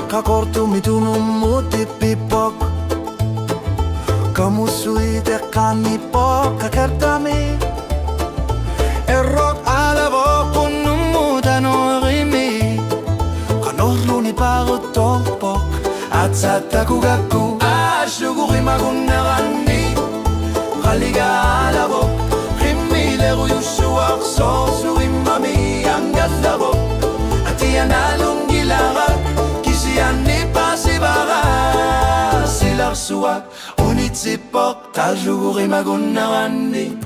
Kakortu mitunum mutipipok Kamusui tekani pok kakertami Erok alavo kunum mutanurimi Kanorluni parutopok Atsatakugaku Ashuguri magunarani Kaliga alavo Himileru yusuak Sosuri mami Angalavo Atianalungilarak Kisiani pasibara Silar suak Unitsipok Taljuguri magunarani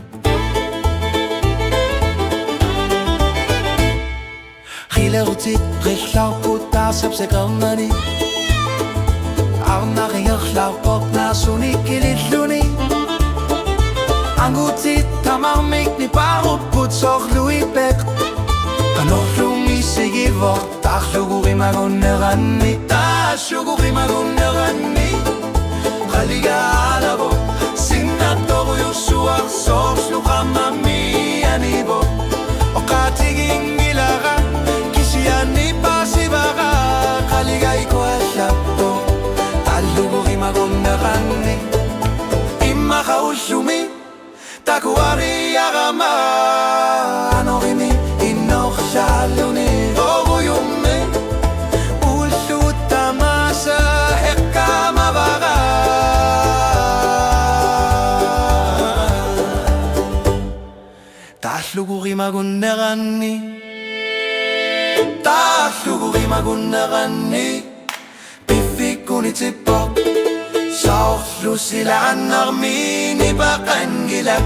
Hilerutit Richlau puta sapsekamani Arna ringaklau pok na sunikililuni Angutit tamarmik ni paruput sok luipek Kanorlumi sigivok Tahluguri magunerani Tahluguri magunerani Kaliga alabo Sinatoru yusuak Sok slukamami anibo Okatiging ilara Kisiani pasibara Kaliga ikoasyapto Tahluguri magunerani Imakausumi Takuari agama Anorimi inok shaluni Oruyume Ulsuta masa heka mabara Tahluguri magunerani Tahluguri magunerani Pifikunitipok Sauf lusilan armini bakan gilak